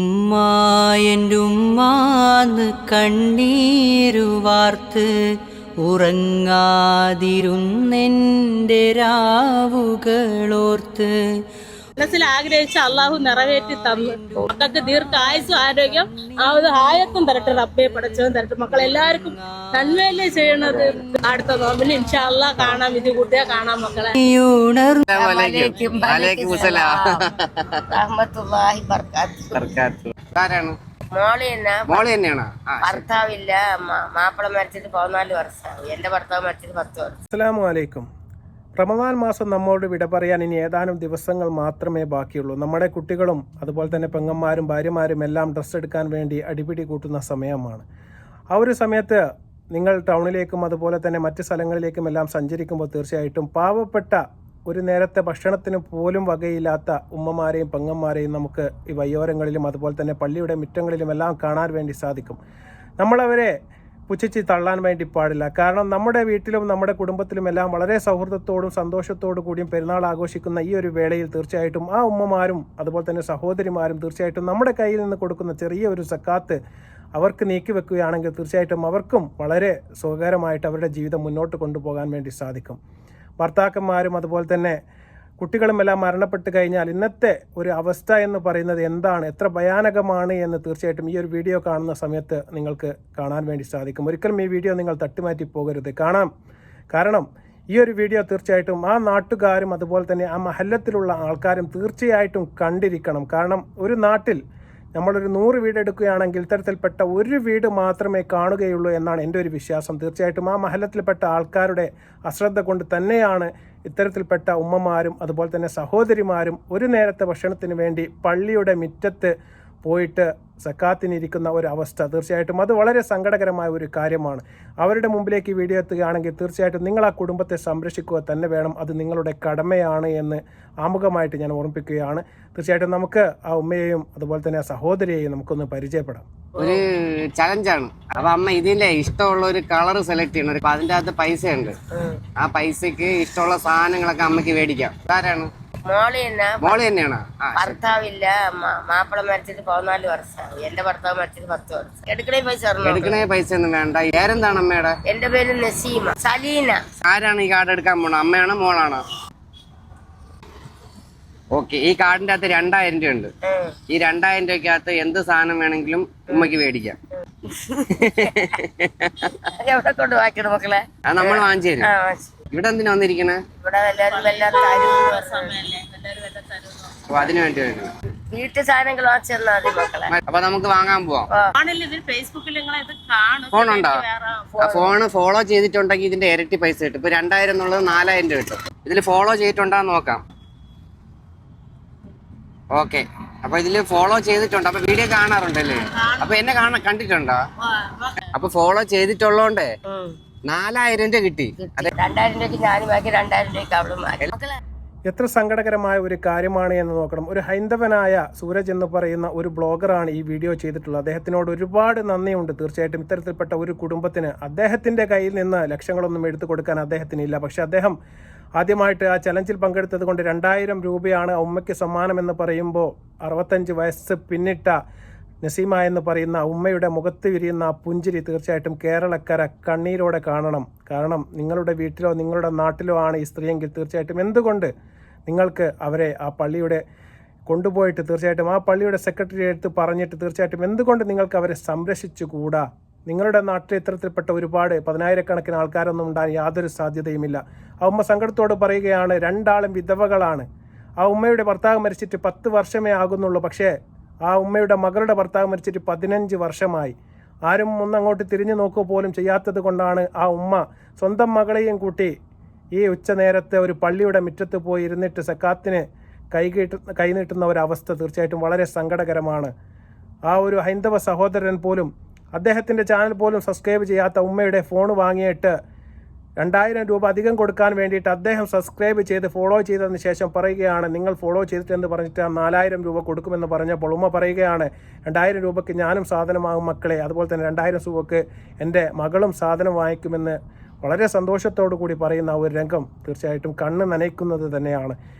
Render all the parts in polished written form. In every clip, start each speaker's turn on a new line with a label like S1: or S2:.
S1: എൻ്റെ ഉമ്മാന്ന് കണ്ണീരു വാർത്ത് ഉറങ്ങാതിരുന്നെൻ്റെ രാവുകളോർത്ത്
S2: മനസ്സിൽ ആഗ്രഹിച്ച അള്ളാഹു നിറവേറ്റി തന്നു. മക്കൾക്ക് ദീർഘായുസും ആരോഗ്യം ആയത്തും തരട്ടെ, റബ്ബെ പടച്ചവൻ തരട്ടെ. മക്കളെല്ലാവർക്കും നന്മയല്ലേ ചെയ്യണത്. അടുത്ത നോമ്പിന് ഇൻഷാ അള്ളാഹ് കാണാം, ഇത് കൂട്ടിയാ കാണാം മക്കളെ.
S3: ഭർത്താവില്ല, മാപ്പിള മരിച്ചിട്ട് 14 വർഷമായി. എന്റെ ഭർത്താവ് മരിച്ചിട്ട് 10 വർഷം.
S4: അസ്സലാമു അലൈക്കും. റമദാൻ മാസം നമ്മോട് വിട പറയാൻ ഇനി ഏതാനും ദിവസങ്ങൾ മാത്രമേ ബാക്കിയുള്ളൂ. നമ്മുടെ കുട്ടികളും അതുപോലെ തന്നെ പെങ്ങന്മാരും ഭാര്യമാരും എല്ലാം ഡ്രസ്സ് എടുക്കാൻ വേണ്ടി അടിപിടി കൂട്ടുന്ന സമയമാണ്. ആ ഒരു സമയത്ത് നിങ്ങൾ ടൗണിലേക്കും അതുപോലെ തന്നെ മറ്റ് സ്ഥലങ്ങളിലേക്കും എല്ലാം സഞ്ചരിക്കുമ്പോൾ തീർച്ചയായിട്ടും പാവപ്പെട്ട ഒരു നേരത്തെ ഭക്ഷണത്തിന് പോലും വകയില്ലാത്ത ഉമ്മമാരെയും പെങ്ങന്മാരെയും നമുക്ക് ഈ വയ്യോരങ്ങളിലും അതുപോലെ തന്നെ പള്ളിയുടെ മുറ്റങ്ങളിലും എല്ലാം കാണാൻ വേണ്ടി സാധിക്കും. നമ്മളവരെ പുച്ഛിച്ച് തള്ളാൻ വേണ്ടി പാടില്ല. കാരണം നമ്മുടെ വീട്ടിലും നമ്മുടെ കുടുംബത്തിലും എല്ലാം വളരെ സൗഹൃദത്തോടും സന്തോഷത്തോടു കൂടിയും പെരുന്നാൾ ആഘോഷിക്കുന്ന ഈ ഒരു വേളയിൽ തീർച്ചയായിട്ടും ആ ഉമ്മമാരും അതുപോലെ തന്നെ സഹോദരിമാരും തീർച്ചയായിട്ടും നമ്മുടെ കയ്യിൽ നിന്ന് കൊടുക്കുന്ന ചെറിയ ഒരു സക്കാത്ത് അവർക്ക് നീക്കി വെക്കുകയാണെങ്കിൽ തീർച്ചയായിട്ടും അവർക്കും വളരെ സുഖകരമായിട്ട് അവരുടെ ജീവിതം മുന്നോട്ട് കൊണ്ടുപോകാൻ വേണ്ടി സാധിക്കും. ഭർത്താക്കന്മാരും അതുപോലെ തന്നെ കുട്ടികളുമെല്ലാം മരണപ്പെട്ട് കഴിഞ്ഞാൽ ഇന്നത്തെ ഒരു അവസ്ഥ എന്ന് പറയുന്നത് എന്താണ്, എത്ര ഭയാനകമാണ് എന്ന് തീർച്ചയായിട്ടും ഈ ഒരു വീഡിയോ കാണുന്ന സമയത്ത് നിങ്ങൾക്ക് കാണാൻ വേണ്ടി സാധിക്കും. ഒരിക്കലും ഈ വീഡിയോ നിങ്ങൾ തട്ടിമാറ്റി പോകരുത്, കാരണം ഈ ഒരു വീഡിയോ തീർച്ചയായിട്ടും ആ നാട്ടുകാരും അതുപോലെ തന്നെ ആ മഹല്ലത്തിലുള്ള ആൾക്കാരും തീർച്ചയായിട്ടും കണ്ടിരിക്കണം. കാരണം ഒരു നാട്ടിൽ നമ്മളൊരു 100 വീട് എടുക്കുകയാണെങ്കിൽ ഇത്തരത്തിൽപ്പെട്ട ഒരു വീട് മാത്രമേ കാണുകയുള്ളൂ എന്നാണ് എൻ്റെ ഒരു വിശ്വാസം. തീർച്ചയായിട്ടും ആ മഹല്ലത്തിൽപ്പെട്ട ആൾക്കാരുടെ അശ്രദ്ധ കൊണ്ട് തന്നെയാണ് ഇത്തരത്തിൽപ്പെട്ട ഉമ്മമാരും അതുപോലെ തന്നെ സഹോദരിമാരും ഒരു നേരത്തെ ഭക്ഷണത്തിന് വേണ്ടി പള്ളിയുടെ മുറ്റത്ത് പോയിട്ട് സക്കാത്തിനിരിക്കുന്ന ഒരു അവസ്ഥ. തീർച്ചയായിട്ടും അത് വളരെ സങ്കടകരമായ ഒരു കാര്യമാണ്. അവരുടെ മുമ്പിലേക്ക് വീഡിയോ എത്തുകയാണെങ്കിൽ തീർച്ചയായിട്ടും നിങ്ങൾ ആ കുടുംബത്തെ സംരക്ഷിക്കുക തന്നെ വേണം. അത് നിങ്ങളുടെ കടമയാണ് എന്ന് ആമുഖമായിട്ട് ഞാൻ ഓർമ്മിപ്പിക്കുകയാണ്. തീർച്ചയായിട്ടും നമുക്ക് ആ ഉമ്മയെയും അതുപോലെ തന്നെ ആ സഹോദരിയെയും നമുക്കൊന്ന് പരിചയപ്പെടാം.
S5: ഒരു ചലഞ്ചാണ്. അപ്പൊ അമ്മ ഇതിന്റെ ഇഷ്ടമുള്ള ഒരു കളർ സെലക്ട് ചെയ്യണം. അപ്പൊ അതിന്റെ അകത്ത് പൈസ ഉണ്ട്. ആ പൈസക്ക് ഇഷ്ടമുള്ള സാധനങ്ങളൊക്കെ അമ്മക്ക് മേടിക്കാം. ആരാണ്? മോള് തന്നെയാണ്.
S3: ഭർത്താവില്ല, മാപ്പിള മരിച്ചിട്ട് 14 വർഷമായി. എന്റെ ഭർത്താവ് മരിച്ചിട്ട് 10 വർഷം.
S5: എടുക്കണേ പൈസ ഒന്നും വേണ്ട. പേരെന്താണ് അമ്മയുടെ?
S3: എന്റെ പേര് നസീമ. സലീന.
S5: ആരാണ് ഈ കാർഡ് എടുക്കാൻ പോണത്? അമ്മയാണോ മോളാണോ? ഓക്കെ, ഈ കാർഡിന്റെ അകത്ത് 2000 രൂപ ഉണ്ട്. ഈ 2000 രൂപയ്ക്കകത്ത് എന്ത് സാധനം വേണമെങ്കിലും ഉമ്മക്ക് മേടിക്കാം.
S3: എവിടെ കൊണ്ട് വായിക്കണം മക്കളെ?
S5: അത് നമ്മൾ വാങ്ങിച്ചു തരും. ഇവിടെ എന്തിനാ വന്നിരിക്കണേ? അതിനു വേണ്ടി
S3: വീട്ടു സാധനങ്ങൾ വാങ്ങിച്ചാൽ മതി മക്കളെ.
S5: അപ്പൊ നമുക്ക് വാങ്ങാൻ പോവാം.
S2: ഫോണുണ്ടോ?
S5: ഫോണ് ഫോളോ ചെയ്തിട്ടുണ്ടെങ്കിൽ ഇതിന്റെ ഇരട്ടി പൈസ കിട്ടും. ഇപ്പൊ 2000 എന്നുള്ളത് 4000 രൂപ കിട്ടും. ഇതിൽ ഫോളോ ചെയ്തിട്ടുണ്ടാന്ന് നോക്കാം. ഓക്കെ, അപ്പൊ ഇതില് ഫോളോ ചെയ്തിട്ടുണ്ട്. അപ്പൊ വീഡിയോ കാണാറുണ്ടല്ലേ? അപ്പൊ എന്നെ കണ്ടിട്ടുണ്ടോ? അപ്പൊ ഫോളോ ചെയ്തിട്ടുള്ളോണ്ടേ 4000 രൂപ കിട്ടി.
S3: 2000 രൂപയ്ക്ക് ഞാനും വാങ്ങി, 2000 രൂപയ്ക്ക് അവളും വാങ്ങി.
S4: എത്ര സങ്കടകരമായ ഒരു കാര്യമാണ് എന്ന് നോക്കണം. ഒരു ഹൈന്ദവനായ സൂരജ് എന്ന് പറയുന്ന ഒരു ബ്ലോഗറാണ് ഈ വീഡിയോ ചെയ്തിട്ടുള്ളത്. അദ്ദേഹത്തിനോട് ഒരുപാട് നന്ദിയുണ്ട്. തീർച്ചയായിട്ടും ഇത്തരത്തിൽപ്പെട്ട ഒരു കുടുംബത്തിന് അദ്ദേഹത്തിൻ്റെ കയ്യിൽ നിന്ന് ലക്ഷങ്ങളൊന്നും എടുത്തു കൊടുക്കാൻ അദ്ദേഹത്തിനില്ല. പക്ഷെ അദ്ദേഹം ആദ്യമായിട്ട് ആ ചലഞ്ചിൽ പങ്കെടുത്തത് കൊണ്ട് 2000 രൂപയാണ് ഉമ്മയ്ക്ക് സമ്മാനം എന്ന് പറയുമ്പോൾ 65 വയസ്സ് പിന്നിട്ട നസീമ എന്ന് പറയുന്ന ഉമ്മയുടെ മുഖത്ത് വിരിയുന്ന ആ പുഞ്ചിരി തീർച്ചയായിട്ടും കേരളക്കര കണ്ണീരോടെ കാണണം. കാരണം നിങ്ങളുടെ വീട്ടിലോ നിങ്ങളുടെ നാട്ടിലോ ആണ് ഈ സ്ത്രീയെങ്കിൽ തീർച്ചയായിട്ടും എന്തുകൊണ്ട് നിങ്ങൾക്ക് അവരെ ആ പള്ളിയുടെ കൊണ്ടുപോയിട്ട് തീർച്ചയായിട്ടും ആ പള്ളിയുടെ സെക്രട്ടറി എടുത്ത് പറഞ്ഞിട്ട് തീർച്ചയായിട്ടും എന്തുകൊണ്ട് നിങ്ങൾക്ക് അവരെ സംരക്ഷിച്ചുകൂടാ? നിങ്ങളുടെ നാട്ടിൽ ഇത്തരത്തിൽപ്പെട്ട ഒരുപാട് 10,000-കണക്കിന് ആൾക്കാരൊന്നും ഉണ്ടാകാൻ യാതൊരു സാധ്യതയുമില്ല. ആ ഉമ്മ സങ്കടത്തോട് പറയുകയാണ്, 2 ആളും വിധവകളാണ്. ആ ഉമ്മയുടെ ഭർത്താവ് മരിച്ചിട്ട് 10 വർഷമേ ആകുന്നുള്ളൂ. പക്ഷേ ആ ഉമ്മയുടെ മകളുടെ ഭർത്താവ് മരിച്ചിട്ട് 15 വർഷമായി. ആരും ഒന്നങ്ങോട്ട് തിരിഞ്ഞു നോക്കുക പോലും ചെയ്യാത്തത് കൊണ്ടാണ് ആ ഉമ്മ സ്വന്തം മകളെയും കൂട്ടി ഈ ഉച്ചനേരത്തെ ഒരു പള്ളിയുടെ മുറ്റത്ത് പോയി ഇരുന്നിട്ട് സക്കാത്തിന് കൈനീട്ടുന്ന ഒരവസ്ഥ തീർച്ചയായിട്ടും വളരെ സങ്കടകരമാണ്. ആ ഒരു ഹൈന്ദവ സഹോദരൻ പോലും അദ്ദേഹത്തിൻ്റെ ചാനൽ പോലും സബ്സ്ക്രൈബ് ചെയ്യാത്ത ഉമ്മയുടെ ഫോൺ വാങ്ങിയിട്ട് 2000 രൂപ അധികം കൊടുക്കാൻ വേണ്ടിയിട്ട് അദ്ദേഹം സബ്സ്ക്രൈബ് ചെയ്ത് ഫോളോ ചെയ്തതിന് ശേഷം പറയുകയാണ്, നിങ്ങൾ ഫോളോ ചെയ്തിട്ടെന്ന് പറഞ്ഞിട്ട് 4000 രൂപ കൊടുക്കുമെന്ന് പറഞ്ഞപ്പോൾ ഉമ്മ പറയുകയാണ്, 2000 രൂപയ്ക്ക് ഞാനും സാധനം വാങ്ങും മക്കളെ, അതുപോലെ തന്നെ 2000 രൂപയ്ക്ക് എൻ്റെ മകളും സാധനം വാങ്ങിക്കുമെന്ന് വളരെ സന്തോഷത്തോടു കൂടി പറയുന്ന ഒരു രംഗം തീർച്ചയായിട്ടും കണ്ണ് നനയ്ക്കുന്നത് തന്നെയാണ്.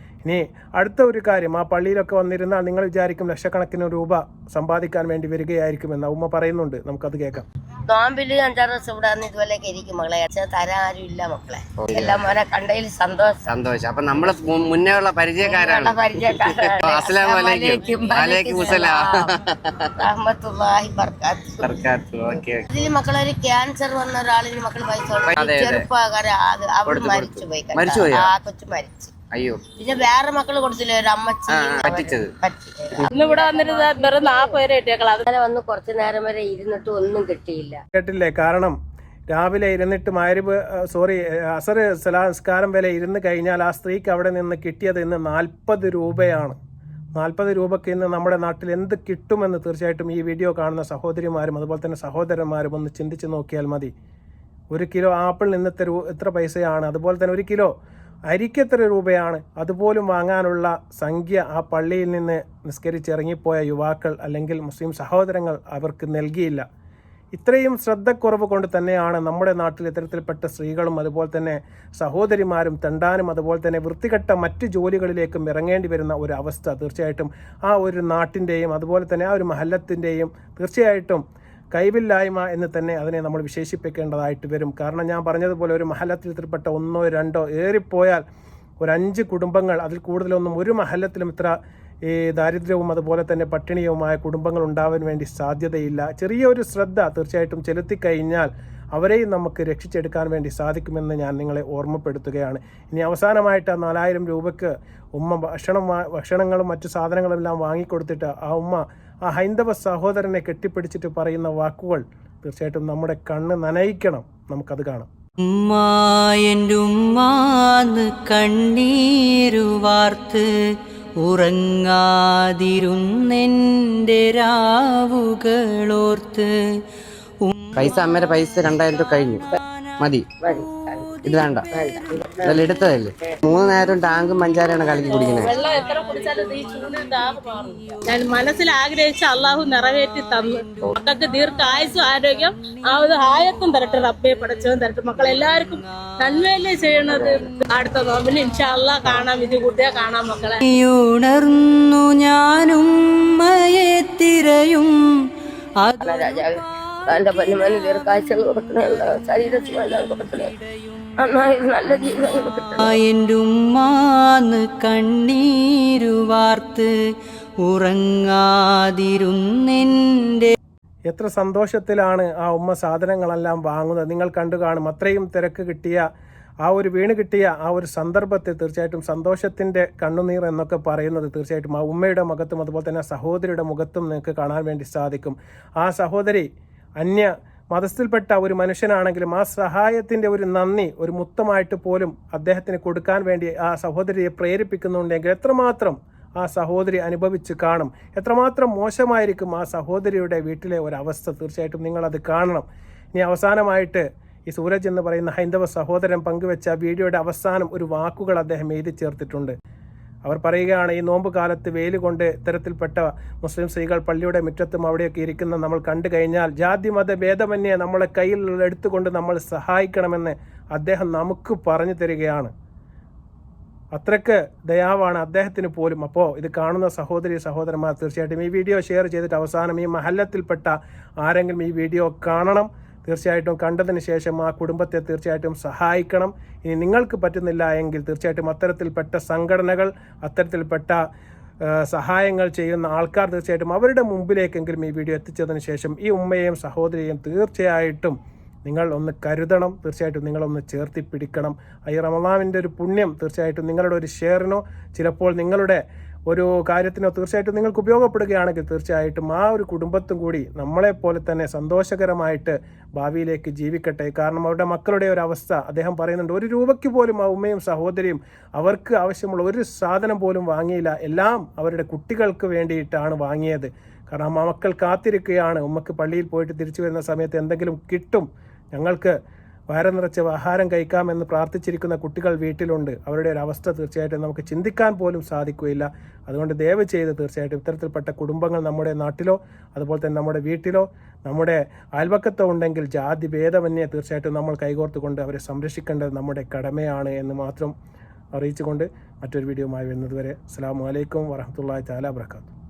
S4: ഇനി അടുത്ത ഒരു കാര്യം, ആ പള്ളിയിലൊക്കെ വന്നിരുന്നാൽ നിങ്ങൾ വിചാരിക്കും ലക്ഷക്കണക്കിന് രൂപ സമ്പാദിക്കാൻ വേണ്ടി വരികയായിരിക്കുമെന്ന് ഉമ്മ പറയുന്നുണ്ട്. നമുക്കത് കേൾക്കാം.
S3: നോമ്പില് 5-6 ദിവസം ഇവിടെ വന്ന് ഇതുപോലെയൊക്കെ ഇരിക്കും മക്കളെ. തരാൻ ആരും ഇല്ല മക്കളെ. എല്ലാം മോനെ കണ്ടതിൽ സന്തോഷം.
S5: അപ്പൊ നമ്മള് മുന്നേ ഉള്ള പരിചയക്കാരാണ്. അസ്സലാമു അലൈക്കും. വലൈക്കും അസ്സലാം. റഹ്മത്തുള്ളാഹി ബർക്കാത്തു. ഇതിൽ മക്കളെ ഒരു ക്യാൻസർ വന്ന ഒരാളിന് മക്കൾ പൈസ ചെറുപ്പക്കാരെ അവിടെ മരിച്ചുപോയി. ആ കൊച്ചു മരിച്ചു. അയ്യോ.
S3: പിന്നെ വേറെ മക്കള് കൊടുത്തില്ലേ, ഒരു അമ്മച്ചി
S5: പറ്റിച്ചത്.
S2: ഇന്ന് ഇവിടെ വന്നിരുന്ന വെറും 40 പേരെ കിട്ടിയേക്കളാം.
S3: അങ്ങനെ വന്ന് കുറച്ചു നേരം വരെ ഇരുന്നിട്ട് ഒന്നും കിട്ടിയില്ല.
S4: കേട്ടില്ലേ? കാരണം രാവിലെ ഇരുന്നിട്ട് അസർ നമസ്കാരം വരെ ഇരുന്ന് കഴിഞ്ഞാൽ ആ സ്ത്രീക്ക് അവിടെ നിന്ന് കിട്ടിയത് ഇന്ന് 40 രൂപയാണ്. 40 രൂപയ്ക്ക് ഇന്ന് നമ്മുടെ നാട്ടിൽ എന്ത് കിട്ടുമെന്ന് തീർച്ചയായിട്ടും ഈ വീഡിയോ കാണുന്ന സഹോദരിമാരും അതുപോലെ തന്നെ സഹോദരന്മാരും ഒന്ന് ചിന്തിച്ച് നോക്കിയാൽ മതി. 1 കിലോ ആപ്പിളിന് ഇന്നത്തെ എത്ര പൈസയാണ്, അതുപോലെ തന്നെ 1 കിലോ അരിക്ക് എത്ര രൂപയാണ്, അതുപോലും വാങ്ങാനുള്ള സംഖ്യ ആ പള്ളിയിൽ നിന്ന് നിസ്കരിച്ചിറങ്ങിപ്പോയ യുവാക്കൾ അല്ലെങ്കിൽ മുസ്ലിം സഹോദരങ്ങൾ അവർക്ക് നൽകിയില്ല. ഇത്രയും ശ്രദ്ധക്കുറവ് കൊണ്ട് തന്നെയാണ് നമ്മുടെ നാട്ടിൽ ഇത്തരത്തിൽപ്പെട്ട സ്ത്രീകളും അതുപോലെ തന്നെ സഹോദരിമാരും തെണ്ടാനും അതുപോലെ തന്നെ വൃത്തികെട്ട മറ്റ് ജോലികളിലേക്കും ഇറങ്ങേണ്ടി വരുന്ന ഒരു അവസ്ഥ. തീർച്ചയായിട്ടും ആ ഒരു നാട്ടിൻ്റെയും അതുപോലെ തന്നെ ആ ഒരു മഹല്ലത്തിൻ്റെയും തീർച്ചയായിട്ടും കൈവില്ലായ്മ എന്ന് തന്നെ അതിനെ നമ്മൾ വിശേഷിപ്പിക്കേണ്ടതായിട്ട് വരും. കാരണം ഞാൻ പറഞ്ഞതുപോലെ ഒരു മഹല്ലത്തിൽപ്പെട്ട 1-2 ഏറിപ്പോയാൽ ഒരു 5 കുടുംബങ്ങൾ, അതിൽ കൂടുതലൊന്നും ഒരു മഹല്ലത്തിലും ഇത്ര ഈ ദാരിദ്ര്യവും അതുപോലെ തന്നെ പട്ടിണിയുമായ കുടുംബങ്ങൾ ഉണ്ടാവാൻ വേണ്ടി സാധ്യതയില്ല. ചെറിയൊരു ശ്രദ്ധ തീർച്ചയായിട്ടും ചെലുത്തിക്കഴിഞ്ഞാൽ അവരെയും നമുക്ക് രക്ഷിച്ചെടുക്കാൻ വേണ്ടി സാധിക്കുമെന്ന് ഞാൻ നിങ്ങളെ ഓർമ്മപ്പെടുത്തുകയാണ്. ഇനി അവസാനമായിട്ട് 4000 രൂപയ്ക്ക് ഉമ്മ ഭക്ഷണങ്ങളും മറ്റു സാധനങ്ങളും എല്ലാം വാങ്ങിക്കൊടുത്തിട്ട് ആ ഉമ്മ ആ ഹൈന്ദവ സഹോദരനെ കെട്ടിപ്പിടിച്ചിട്ട് പറയുന്ന വാക്കുകൾ തീർച്ചയായിട്ടും നമ്മുടെ കണ്ണ് നനയിക്കണം. നമുക്കത് കാണാം.
S1: എൻ്റെ ഉമ്മാന്ന് കണ്ണീരു വാർത്ത് ഉറങ്ങാതിരുന്നെൻ്റെ രാവുകളോർത്ത്.
S5: പൈസ അമ്മയുടെ പൈസ 2000 രൂപ കഴിഞ്ഞു. മതി, ഇത് വേണ്ട. ഇതെല്ലാം എടുത്തതല്ലേ. 3 നേരം ടാങ്കും പഞ്ചാരയാണ് കലക്കി കുടിക്കുന്നത്.
S2: വെള്ളം എത്ര കുടിച്ചാലും ഈ ചൂടിൽ ദാഹം മാറും. ഞാൻ മനസ്സിൽ ആഗ്രഹിച്ച അള്ളാഹു നിറവേറ്റി തന്നു. മക്കൾക്ക് ദീർഘായുസ്സും ആരോഗ്യം ആയത്തും തരട്ടെ. റബ്ബേ പടച്ചവൻ തരട്ടെ. മക്കളെല്ലാവർക്കും നന്മയല്ലേ ചെയ്യണത്. അടുത്ത നോമ്പിന് ഇൻഷാ അല്ലാഹ് കാണാം. ഇത് കൂട്ടിയാ കാണാം മക്കളെ.
S1: ഉണർന്നു ഞാനും മയെ തിരയും
S3: എന്റെ പൊന്നുമോന് ദീർഘായുസ്സുകൾ കൊടുക്കണേ, ശരീരത്തിന് കൊടുക്കണേ, നന്നായി നല്ല ജീവിതം കൊടുക്കണേ.
S1: എൻ്റെ ഉമ്മാന്ന് കണ്ണീരു വാർത്ത് ഉറങ്ങാതിരുന്നെൻ്റെ.
S4: എത്ര സന്തോഷത്തിലാണ് ആ ഉമ്മ സാധനങ്ങളെല്ലാം വാങ്ങുന്നത്. നിങ്ങൾ കണ്ടു കാണും. അത്രയും തിരക്ക് കിട്ടിയ വീണ് കിട്ടിയ ആ ഒരു സന്ദർഭത്തിൽ തീർച്ചയായിട്ടും സന്തോഷത്തിൻ്റെ കണ്ണുനീർ എന്നൊക്കെ പറയുന്നത് തീർച്ചയായിട്ടും ആ ഉമ്മയുടെ മുഖത്തും അതുപോലെ തന്നെ സഹോദരിയുടെ മുഖത്തും നിങ്ങൾക്ക് കാണാൻ വേണ്ടി സാധിക്കും. ആ സഹോദരി അന്യ മതത്തിൽപ്പെട്ട ഒരു മനുഷ്യനാണെങ്കിലും ആ സഹായത്തിൻ്റെ ഒരു നന്ദി ഒരു മുത്തമായിട്ട് പോലും അദ്ദേഹത്തിന് കൊടുക്കാൻ വേണ്ടി ആ സഹോദരിയെ പ്രേരിപ്പിക്കുന്നുണ്ടെങ്കിൽ എത്രമാത്രം ആ സഹോദരി അനുഭവിച്ച് കാണും. എത്രമാത്രം മോശമായിരിക്കും ആ സഹോദരിയുടെ വീട്ടിലെ ഒരവസ്ഥ. തീർച്ചയായിട്ടും നിങ്ങളത് കാണണം. ഇനി അവസാനമായിട്ട് ഈ സൂരജ് എന്ന് പറയുന്ന ഹൈന്ദവ സഹോദരൻ പങ്കുവെച്ച വീഡിയോയുടെ അവസാനം ഒരു വാക്കുകൾ അദ്ദേഹം എഴുതി ചേർത്തിട്ടുണ്ട്. അവർ പറയുകയാണ്, ഈ നോമ്പ് കാലത്ത് വെയിൽ കൊണ്ട് ഇത്തരത്തിൽപ്പെട്ട മുസ്ലിം സ്ത്രീകൾ പള്ളിയുടെ മുറ്റത്തും അവിടെയൊക്കെ ഇരിക്കുന്ന നമ്മൾ കണ്ടു കഴിഞ്ഞാൽ ജാതി മത ഭേദമന്യേ നമ്മളെ കയ്യിൽ എടുത്തുകൊണ്ട് നമ്മൾ സഹായിക്കണമെന്ന് അദ്ദേഹം നമുക്ക് പറഞ്ഞു തരികയാണ്. അത്രയ്ക്ക് ദയാവാണ് അദ്ദേഹത്തിന് പോലും. അപ്പോൾ ഇത് കാണുന്ന സഹോദരന്മാർ തീർച്ചയായിട്ടും ഈ വീഡിയോ ഷെയർ ചെയ്തിട്ട് അവസാനം ഈ മഹല്ലത്തിൽപ്പെട്ട ആരെങ്കിലും ഈ വീഡിയോ കാണണം. തീർച്ചയായിട്ടും കണ്ടതിന് ശേഷം ആ കുടുംബത്തെ തീർച്ചയായിട്ടും സഹായിക്കണം. ഇനി നിങ്ങൾക്ക് പറ്റുന്നില്ല എങ്കിൽ തീർച്ചയായിട്ടും അത്തരത്തിൽപ്പെട്ട സംഘടനകൾ, അത്തരത്തിൽപ്പെട്ട സഹായങ്ങൾ ചെയ്യുന്ന ആൾക്കാർ തീർച്ചയായിട്ടും അവരുടെ മുമ്പിലേക്കെങ്കിലും ഈ വീഡിയോ എത്തിച്ചതിന് ശേഷം ഈ ഉമ്മയെയും സഹോദരിയെയും തീർച്ചയായിട്ടും നിങ്ങൾ ഒന്ന് കരുതണം. തീർച്ചയായിട്ടും നിങ്ങളൊന്ന് ചേർത്തി പിടിക്കണം. ഈ റമദാനിൻ്റെ ഒരു പുണ്യം തീർച്ചയായിട്ടും നിങ്ങളുടെ ഒരു ഷെയറിനോ ചിലപ്പോൾ നിങ്ങളുടെ ഒരു കാര്യത്തിനോ തീർച്ചയായിട്ടും നിങ്ങൾക്ക് ഉപയോഗപ്പെടുകയാണെങ്കിൽ തീർച്ചയായിട്ടും ആ ഒരു കുടുംബത്തും കൂടി നമ്മളെപ്പോലെ തന്നെ സന്തോഷകരമായിട്ട് ഭാവിയിലേക്ക് ജീവിക്കട്ടെ. കാരണം അവരുടെ മക്കളുടെ ഒരു അവസ്ഥ അദ്ദേഹം പറയുന്നുണ്ട്. 1 രൂപയ്ക്ക് പോലും ആ ഉമ്മയും സഹോദരിയും അവർക്ക് ആവശ്യമുള്ള ഒരു സാധനം പോലും വാങ്ങിയില്ല. എല്ലാം അവരുടെ കുട്ടികൾക്ക് വേണ്ടിയിട്ടാണ് വാങ്ങിയത്. കാരണം ആ മക്കൾ കാത്തിരിക്കുകയാണ്, ഉമ്മക്ക് പള്ളിയിൽ പോയിട്ട് തിരിച്ചു വരുന്ന സമയത്ത് എന്തെങ്കിലും കിട്ടും, ഞങ്ങൾക്ക് വയറ് നിറച്ച് ആഹാരം കഴിക്കാമെന്ന് പ്രാർത്ഥിച്ചിരിക്കുന്ന കുട്ടികൾ വീട്ടിലുണ്ട്. അവരുടെ ഒരു അവസ്ഥ തീർച്ചയായിട്ടും നമുക്ക് ചിന്തിക്കാൻ പോലും സാധിക്കുകയില്ല. അതുകൊണ്ട് ദയവ് ചെയ്ത് തീർച്ചയായിട്ടും ഇത്തരത്തിൽപ്പെട്ട കുടുംബങ്ങൾ നമ്മുടെ നാട്ടിലോ അതുപോലെ തന്നെ നമ്മുടെ വീട്ടിലോ നമ്മുടെ അയൽവക്കത്തോ ഉണ്ടെങ്കിൽ ജാതി ഭേദമന്യേ തീർച്ചയായിട്ടും നമ്മൾ കൈകോർത്തുകൊണ്ട് അവരെ സംരക്ഷിക്കേണ്ടത് നമ്മുടെ കടമയാണ് എന്ന് മാത്രം അറിയിച്ചുകൊണ്ട് മറ്റൊരു വീഡിയോയുമായി വരുന്നത് വരെ അസ്സലാമു അലൈക്കും വറഹ്മത്തുള്ളാഹി തആല വബറകാതുഹു.